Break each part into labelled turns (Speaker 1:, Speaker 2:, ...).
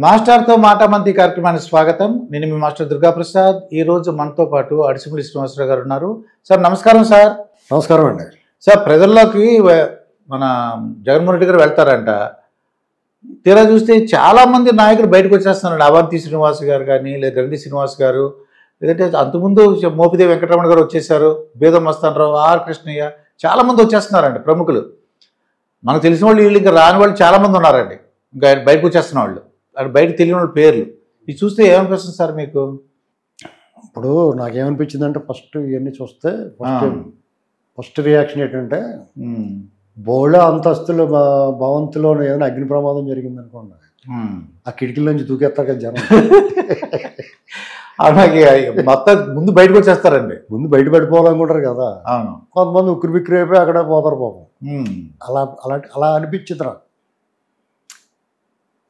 Speaker 1: మాస్టర్తో మాట మంతి కార్యక్రమానికి స్వాగతం. నేను మీ మాస్టర్ దుర్గాప్రసాద్. ఈరోజు మనతో పాటు అడిసిమల్లి శ్రీనివాసరావు గారు ఉన్నారు. సార్ నమస్కారం. సార్
Speaker 2: నమస్కారం అండి.
Speaker 1: సార్ ప్రజల్లోకి మన జగన్మోహన్ రెడ్డి గారు వెళ్తారంట. తీరా చూస్తే చాలామంది నాయకులు బయటకు వచ్చేస్తున్నారండి. అవంతి శ్రీనివాస్ గారు కానీ, లేదా గండి శ్రీనివాస్ గారు, లేదంటే అంతకుముందు మోపిదేవి వెంకటరమణ గారు వచ్చేసారు, బేదం మస్తానరావు, ఆర్ కృష్ణయ్య, చాలామంది వచ్చేస్తున్నారండి ప్రముఖులు. మనకు తెలిసిన వాళ్ళు వీళ్ళు ఇంకా రాని వాళ్ళు చాలామంది ఉన్నారండి. ఇంకా బయటకు వచ్చేస్తున్న వాళ్ళు, అది బయటకు తెలియని వాళ్ళ పేర్లు. ఇది చూస్తే ఏమనిపిస్తుంది సార్ మీకు?
Speaker 2: ఇప్పుడు నాకేమనిపించిందంటే ఫస్ట్ ఇవన్నీ చూస్తే ఫస్ట్ రియాక్షన్ ఏంటంటే బోళ్ళ అంతస్తుల భవంతిలో ఏదైనా అగ్ని ప్రమాదం జరిగింది అనుకోండి, ఆ కిటికీల నుంచి దూకేస్తారు కదా జనం.
Speaker 1: అలాగే మొత్తం ముందు బయటకు వచ్చేస్తారండి.
Speaker 2: ముందు బయట పడిపోవాలనుకుంటారు కదా. కొంతమంది ఉక్కిరి బిక్కిరి అయిపోయి అక్కడ పోతారు పాపం. అలా అనిపించింది నాకు,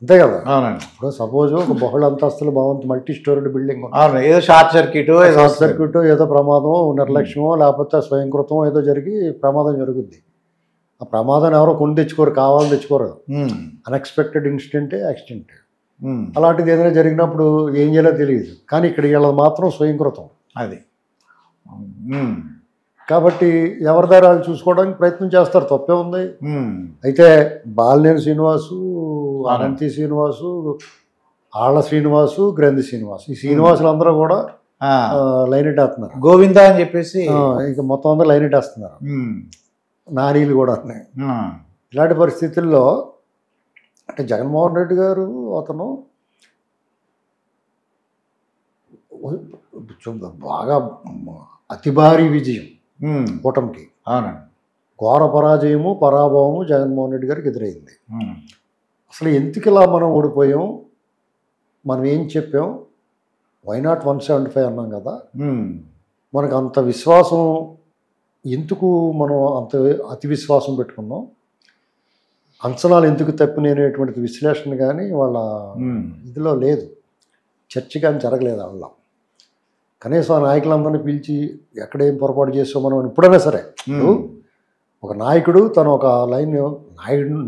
Speaker 2: అంతే కదా.
Speaker 1: అవునండి.
Speaker 2: ఇప్పుడు సపోజ్ ఒక బహుళ అంతస్తుల భవంతి మల్టీ స్టోరీడ్ బిల్డింగ్,
Speaker 1: ఏదో షార్ట్ సర్క్యూట్
Speaker 2: ఏదో ప్రమాదం, నిర్లక్ష్యమో లేకపోతే స్వయంకృతం ఏదో జరిగి ప్రమాదం జరుగుద్ది. ఆ ప్రమాదాన్ని ఎవరో కొని తెచ్చుకోరు, కావాలని తెచ్చుకోరు. Unexpected ఇన్సిడెంటే accident. అలాంటిది ఏదైనా జరిగినప్పుడు ఏం చేయాలో తెలియదు. కానీ ఇక్కడ వీళ్ళ మాత్రం స్వయంకృతం
Speaker 1: అది.
Speaker 2: కాబట్టి ఎవరి దగ్గర వాళ్ళు చూసుకోవడానికి ప్రయత్నం చేస్తారు, తప్పే ఉంది. అయితే బాలినేని శ్రీనివాసు, అనంతి శ్రీనివాసు, ఆళ్ళ శ్రీనివాసు, గ్రంథి శ్రీనివాసు, ఈ శ్రీనివాసులు అందరూ కూడా లైన్ ఇట్టేస్తున్నారు.
Speaker 1: గోవిందా అని చెప్పేసి
Speaker 2: ఇక మొత్తం అందరూ లైన్ ఇట్టేస్తున్నారు. నానీలు కూడా ఉన్నాయి. ఇలాంటి పరిస్థితుల్లో అంటే జగన్మోహన్ రెడ్డి గారు అతను బాగా అతి భారీ విజయం కూటమికి, ఘోర పరాజయము పరాభవము జగన్మోహన్ రెడ్డి గారికి ఎదురైంది. అసలు ఎందుకు ఇలా మనం ఓడిపోయాం, మనం ఏం చెప్పాం, వై నాట్ 175 అన్నాం కదా. మనకు అంత విశ్వాసం ఎందుకు, మనం అంత అతి విశ్వాసం పెట్టుకున్నాం, అంచనాలు ఎందుకు తప్పిననేటువంటిది విశ్లేషణ కానీ వాళ్ళ ఇదిలో లేదు, చర్చ కానీ జరగలేదు. వాళ్ళ కనీసం ఆ నాయకులందరినీ పిలిచి ఎక్కడేం పొరపాటు చేసాం మనం ఎప్పుడైనా సరే. ఒక నాయకుడు తను ఒక లైన్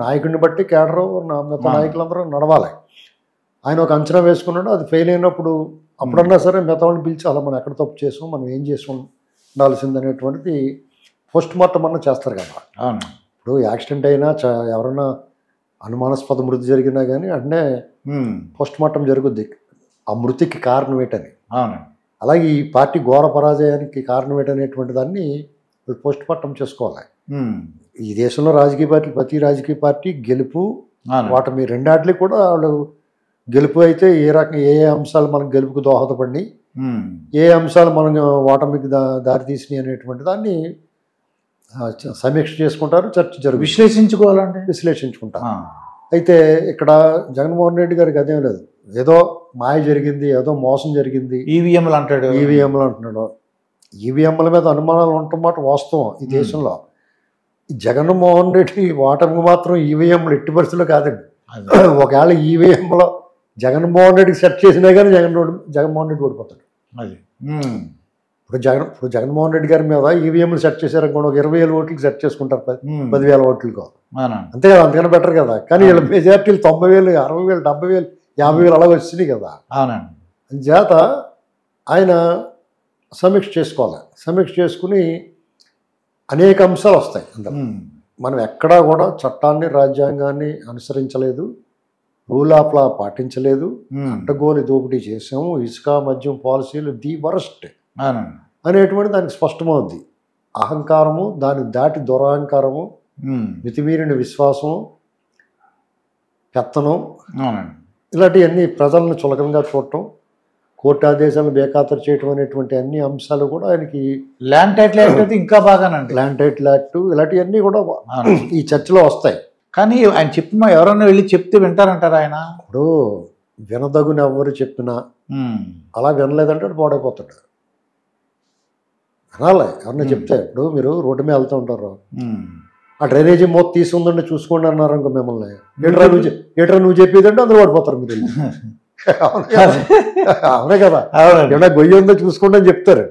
Speaker 2: నాయకుడిని బట్టి కేడరు మిగతా నాయకులందరూ నడవాలి. ఆయన ఒక అంచనా వేసుకున్నాడు, అది ఫెయిల్ అయినప్పుడు అప్పుడన్నా సరే మిగతా వాళ్ళని పిలిచి అలా మనం ఎక్కడ తప్పు చేసాం, మనం ఏం చేసి ఉండాల్సిందనేటువంటిది పోస్ట్ మార్టం అన్న చేస్తారు కదా. ఇప్పుడు యాక్సిడెంట్ అయినా ఎవరైనా అనుమానాస్పద మృతి జరిగినా కానీ అంటే పోస్ట్ మార్టం జరుగుద్ది, ఆ మృతికి కారణం ఏంటని. అలాగే ఈ పార్టీ ఘోర పరాజయానికి కారణం ఏంటనేటువంటి దాన్ని పోస్ట్ మార్టం చేసుకోవాలి. ఈ దేశంలో రాజకీయ పార్టీ, ప్రతి రాజకీయ పార్టీ గెలుపు ఓటమి రెండాటికి కూడా వాళ్ళు గెలుపు అయితే ఏ అంశాలు మనకు గెలుపుకు దోహదపడి, ఏ అంశాలు మనం ఓటమికి దారి తీసినాయి అనేటువంటి దాన్ని సమీక్ష చేసుకుంటారు, చర్చ జరుగుతుంది, విశ్లేషించుకుంటారు. అయితే ఇక్కడ జగన్మోహన్ రెడ్డి గారికి అదేం లేదు, ఏదో మాయ జరిగింది, ఏదో మోసం జరిగింది, ఈవీఎంలు అంటున్నాడు. ఈవీఎంల మీద అనుమానాలు ఉండటం మాట వాస్తవం ఈ దేశంలో. జగన్మోహన్ రెడ్డి ఓటమికి మాత్రం ఈవీఎంలు ఎట్టి పరిస్థితుల్లో కాదండి. ఒకవేళ ఈవీఎంలో జగన్మోహన్ రెడ్డికి సెట్ చేసినా కానీ జగన్మోహన్ రెడ్డి ఓడిపోతాడు. అది ఇప్పుడు జగన్మోహన్ రెడ్డి గారి మీద ఈవీఎంలు సెట్ చేశారనుకోండి, ఒక 20,000 ఓట్లకి సెట్ చేసుకుంటారు, 10,000 ఓట్లకు, అంతే కదా. అంతకన్నా బెటర్ కదా. కానీ వీళ్ళ మెజార్టీలు 90,000, 60,000, 70,000, 50,000 అలా వచ్చినాయి కదా. చేత ఆయన సమీక్ష చేసుకోవాలి. సమీక్ష చేసుకుని అనేక అంశాలు వస్తాయి అందులో. మనం ఎక్కడా కూడా చట్టాన్ని, రాజ్యాంగాన్ని అనుసరించలేదు, రూల్ ఆఫ్ లా పాటించలేదు, అడ్డగోలు దోపిడీ చేసాము, ఇసుక మద్యం పాలసీలు ది వరస్ట్ అనేటువంటి దానికి స్పష్టమవుద్ది. అహంకారము, దాన్ని దాటి దురహంకారము, మితిమీరిన విశ్వాసము, పెత్తనం, ఇలాంటివన్నీ ప్రజలను చులకనగా చూడటం, కోర్టు ఆదేశాలను బేఖాతరు చేయటం అనేటువంటి అన్ని అంశాలు కూడా ఆయనకి,
Speaker 1: ల్యాండ్ టైటిల్ యాక్ట్ అయితే ఇంకా బాగానండి,
Speaker 2: ల్యాండ్ టైటిల్ యాక్ట్ ఇలాంటివన్నీ కూడా ఈ చర్చలో వస్తాయి.
Speaker 1: కానీ ఆయన చెప్పిన ఎవరన్నా వెళ్ళి చెప్తే వింటారంటారు ఆయన.
Speaker 2: ఇప్పుడు వినదగుని ఎవరు చెప్పినా అలా వినలేదంటే పాడైపోతాడు. వినాలి ఎవరన్నా చెప్తే. ఇప్పుడు మీరు రోడ్డు మీద వెళ్తూ ఉంటారు, ఆ డ్రైనేజీ మొత్తం తీసుకుందండి చూసుకోండి అన్నారు ఇంకో మిమ్మల్ని, ఏట్రా నువ్వు చెప్పేదంటే అందరూ పడిపోతారు మీరు. అవునే కదా, ఏమన్నా గొయ్యి ఉందో చూసుకోండి అని చెప్తారు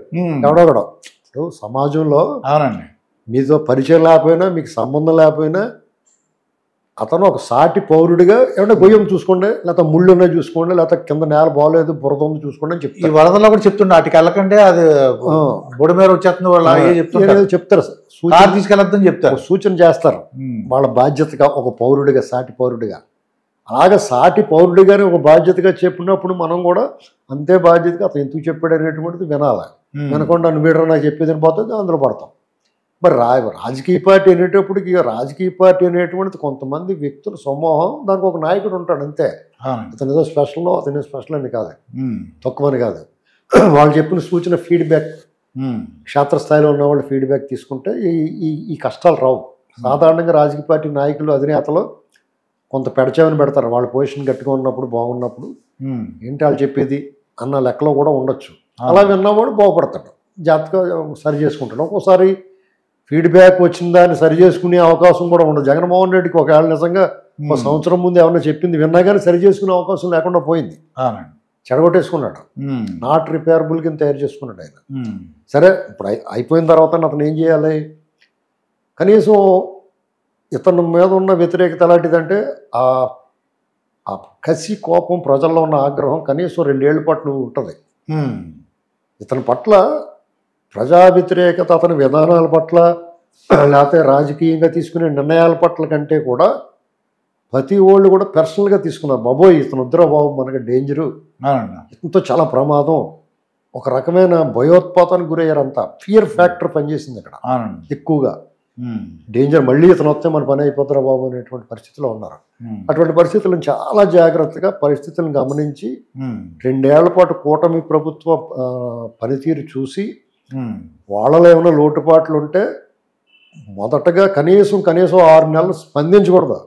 Speaker 2: ఎవడో కూడా. ఇప్పుడు సమాజంలో మీతో పరిచయం లేకపోయినా, మీకు సంబంధం లేకపోయినా అతను ఒక సాటి పౌరుడిగా ఏమన్నా గొయ్యం చూసుకోండి, లేకపోతే ముళ్ళు ఉన్నాయి చూసుకోండి, లేకపోతే కింద నేల బాగోలేదు బురద ఉంది చూసుకోండి అని
Speaker 1: ఈ
Speaker 2: చెప్తారు.
Speaker 1: వరదలో కూడా చెప్తుండే వాటికి వెళ్ళకంటే అది బుడ మీద వచ్చేస్తుంది వాళ్ళు అలాగే చెప్తుంటారు.
Speaker 2: ఏదో చెప్తారు,
Speaker 1: కారు తీసుకెళ్ళొద్దని చెప్తారు.
Speaker 2: సూచన చేస్తారు వాళ్ళ బాధ్యతగా, ఒక పౌరుడిగా, సాటి పౌరుడిగా. అలాగే సాటి పౌరుడిగానే ఒక బాధ్యతగా చెప్పినప్పుడు మనం కూడా అంతే బాధ్యతగా అతను ఎందుకు చెప్పాడు అనేటువంటిది వినాలి. వినకుండా నువ్వు నాకు చెప్పేదని పోతుంది, అందులో పడతాం. మరి రాజకీయ పార్టీ అనేటప్పటికి రాజకీయ పార్టీ అనేటువంటిది కొంతమంది వ్యక్తుల సమూహం, దానికి ఒక నాయకుడు ఉంటాడు అంతే. అతను ఏదో స్పెషల్లో, అతను స్పెషల్ అని కాదు, తక్కువని కాదు. వాళ్ళు చెప్పిన సూచన ఫీడ్బ్యాక్, క్షేత్రస్థాయిలో ఉన్న వాళ్ళు ఫీడ్బ్యాక్ తీసుకుంటే ఈ కష్టాలు రావు. సాధారణంగా రాజకీయ పార్టీ నాయకులు, అధినేతలు కొంత పెడచేవని పెడతారు, వాళ్ళ పొజిషన్ గట్టిగా ఉన్నప్పుడు, బాగున్నప్పుడు ఏంటి వాళ్ళు చెప్పేది అన్న లెక్కలో కూడా ఉండొచ్చు. అలా విన్నవాడు బాగుపడతాడు, జాగ్రత్తగా సరి చేసుకుంటాడు. ఒక్కోసారి ఫీడ్బ్యాక్ వచ్చిన దాన్ని సరి చేసుకునే అవకాశం కూడా ఉండదు. జగన్మోహన్ రెడ్డికి ఒకవేళ నిజంగా ఒక సంవత్సరం ముందు ఏమన్నా చెప్పింది విన్నా కానీ సరి చేసుకునే అవకాశం లేకుండా పోయింది. చెడగొట్టేసుకున్నాడు, నాట్ రిపేరబుల్ కింద తయారు చేసుకున్నాడు ఆయన. సరే, ఇప్పుడు అయిపోయిన తర్వాత అతను ఏం చేయాలి? కనీసం ఇతని మీద ఉన్న వ్యతిరేకత ఎలాంటిదంటే ఆ కసి, కోపం, ప్రజల్లో ఉన్న ఆగ్రహం కనీసం 2 ఏళ్ల పాటు ఉంటుంది. ఇతని పట్ల ప్రజా వ్యతిరేకత, అతని విధానాల పట్ల, లేకపోతే రాజకీయంగా తీసుకునే నిర్ణయాల పట్ల కంటే కూడా ప్రతి వాళ్ళు కూడా పర్సనల్గా తీసుకున్నారు. బాబోయ్ ఇతను వద్దురా బాబు, మనకి డేంజరు, ఇతనితో చాలా ప్రమాదం, ఒక రకమైన భయోత్పాతానికి గురయ్యారు. అంతా ఫియర్ ఫ్యాక్టర్ పనిచేసింది అక్కడ ఎక్కువగా. డేంజర్, మళ్ళీ ఇతను వస్తే మన పని అయిపోతారా బాబు అనేటువంటి పరిస్థితిలో ఉన్నారు. అటువంటి పరిస్థితులను చాలా జాగ్రత్తగా పరిస్థితులను గమనించి 2 ఏళ్ల పాటు కూటమి ప్రభుత్వ పనితీరు చూసి వాళ్ళలో ఏమైనా లోటుపాట్లు ఉంటే మొదటగా కనీసం 6 నెలలు స్పందించకూడదు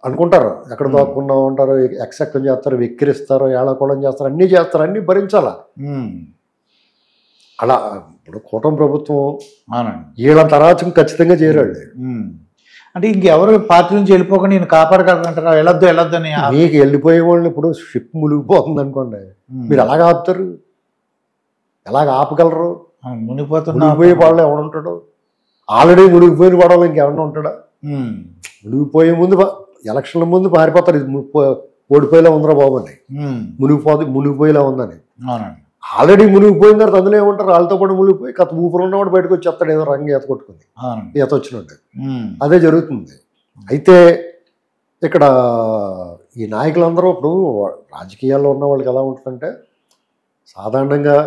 Speaker 2: అనుకుంటారు. ఎక్కడ దాక్కున్నా ఉంటారు, ఎక్సెక్ట్ చేస్తారు, వెక్కిరిస్తారు, ఏళకోళం చేస్తారు, అన్నీ చేస్తారు, అన్నీ భరించాలా. అలా ఇప్పుడు కూటమి ప్రభుత్వం వీళ్ళంత అరాచకం ఖచ్చితంగా చేరాడు.
Speaker 1: అంటే ఇంకెవరు పార్టీ నుంచి వెళ్ళిపోకుండా నేను కాపాడగలరంటారా? వెళ్ళొద్దు అని.
Speaker 2: మీకు వెళ్ళిపోయే వాళ్ళని ఇప్పుడు షిప్ మునిగిపోతుంది అనుకోండి, మీరు ఎలాగ ఆపుతారు? ఎలాగ ఆపగలరు? మునిగిపోయే వాళ్ళు ఎవడుంటాడు? ఆల్రెడీ మునిగిపోయిన పడవలు ఇంకెవరన్నా ఉంటాడా? మునిగిపోయే ముందు, ఎలక్షన్ల ముందు పారిపోతారు, ఇది ఓడిపోయేలా ఉందిరా బాబు అని, మునిగిపోయేలా ఉందని. ఆల్రెడీ మునిగిపోయిన తర్వాత అందులో ఏమంటారు, వాళ్ళతో పాటు మునిగిపోయి కథ ఊపిరి ఉన్నవాడు బయటకు వచ్చి చెప్తాడు, ఏదో రంగు ఈత కొట్టుకుంది, ఈత వచ్చినట్టు. అదే జరుగుతుంది. అయితే ఇక్కడ ఈ నాయకులందరూ ఇప్పుడు రాజకీయాల్లో ఉన్న వాళ్ళకి ఎలా ఉంటుందంటే, సాధారణంగా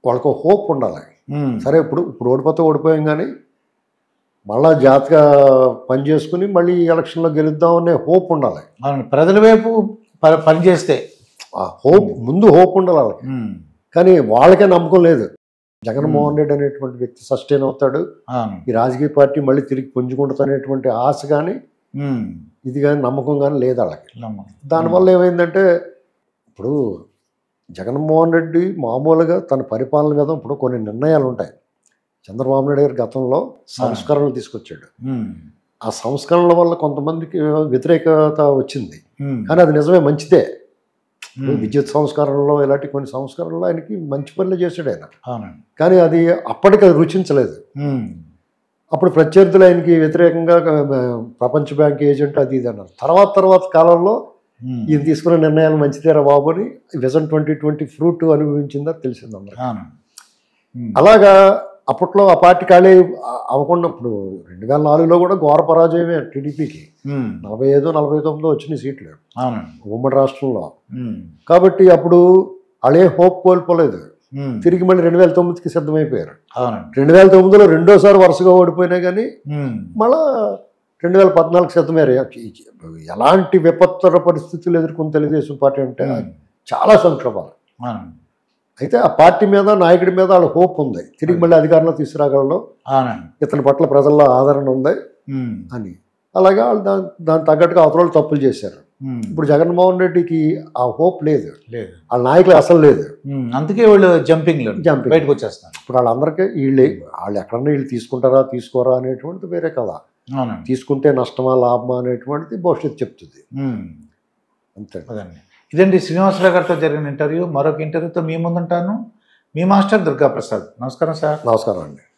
Speaker 2: వాళ్ళకు హోప్ ఉండాలి. సరే, ఇప్పుడు ఓడిపోయాం కానీ మళ్ళా జాగ్రత్తగా పని చేసుకుని మళ్ళీ ఎలక్షన్లో గెలుద్దామనే హోప్ ఉండాలి.
Speaker 1: ప్రజల వైపు పనిచేస్తే
Speaker 2: ముందు హోప్ ఉండాలి వాళ్ళకి. కానీ వాళ్ళకే నమ్మకం లేదు. జగన్మోహన్ రెడ్డి అనేటువంటి వ్యక్తి సస్టైన్ అవుతాడు, ఈ రాజకీయ పార్టీ మళ్ళీ తిరిగి పుంజుకుంటుంది అనేటువంటి ఆశ కానీ ఇది కానీ నమ్మకం కానీ లేదు వాళ్ళకి. దానివల్ల ఏమైందంటే, ఇప్పుడు జగన్మోహన్ రెడ్డి మామూలుగా తన పరిపాలన మీద ఇప్పుడు కొన్ని నిర్ణయాలు ఉంటాయి. చంద్రబాబు నాయుడు గారి గతంలో సంస్కరణలు తీసుకొచ్చాడు. ఆ సంస్కరణల వల్ల కొంతమందికి వ్యతిరేకత వచ్చింది, కానీ అది నిజమే, మంచిదే. విద్యుత్ సంస్కరణలో ఇలాంటి కొన్ని సంస్కరణలు ఆయనకి మంచి పనులు చేశాడు ఆయన. కానీ అది అప్పటికి అది రుచించలేదు. అప్పుడు ప్రత్యర్థులు ఆయనకి వ్యతిరేకంగా ప్రపంచ బ్యాంక్ ఏజెంట్ అది ఇది అన్నారు. తర్వాత కాలంలో ఈయన తీసుకున్న నిర్ణయాలు మంచిదేరా బాబు అని విజన్ 2020 ఫ్రూట్ అనుభవించిందా తెలిసింది అందరూ. అలాగా అప్పట్లో ఆ పార్టీ ఖాళీ అవ్వకుండా, ఇప్పుడు 2004లో కూడా ఘోర పరాజయమే టీడీపీకి. 45-49 వచ్చినాయి సీట్లు ఉమ్మడి రాష్ట్రంలో. కాబట్టి అప్పుడు వాళ్ళే హోప్ కోల్పోలేదు. తిరిగి మళ్ళీ 2009కి సిద్ధమైపోయారు. 2009లో రెండోసారి వరుసగా ఓడిపోయినా కానీ మళ్ళా 2014కి సిద్ధమయ్యారు. ఎలాంటి విపత్తర పరిస్థితులు ఎదుర్కొన్న తెలుగుదేశం పార్టీ అంటే చాలా సంక్షోభాలు. అయితే ఆ పార్టీ మీద, నాయకుడి మీద వాళ్ళ హోప్ ఉంది, తిరిగి మళ్ళీ అధికారంలో తీసుకురాగలరు, ఇతని పట్ల ప్రజల్లో ఆదరణ ఉంది అని. అలాగా వాళ్ళు దాని తగ్గట్టుగా అవతల తప్పులు చేశారు. ఇప్పుడు జగన్మోహన్ రెడ్డికి ఆ హోప్ లేదు, వాళ్ళ నాయకులు అసలు లేదు.
Speaker 1: అందుకే వాళ్ళు జంపింగ్ బయటకు వచ్చేస్తారు.
Speaker 2: ఇప్పుడు వాళ్ళందరికీ వాళ్ళు ఎక్కడన్నా వీళ్ళు తీసుకుంటారా తీసుకోరా అనేటువంటిది వేరే కదా. తీసుకుంటే నష్టమా లాభమా అనేటువంటిది భవిష్యత్తు చెప్తుంది అంతే.
Speaker 1: ఇదండి శ్రీనివాసరావు గారితో జరిగిన ఇంటర్వ్యూ. మరొక ఇంటర్వ్యూతో మీ ముందుంటాను. మీ మాస్టర్ దుర్గా ప్రసాద్. నమస్కారం సార్.
Speaker 2: నమస్కారం అండి.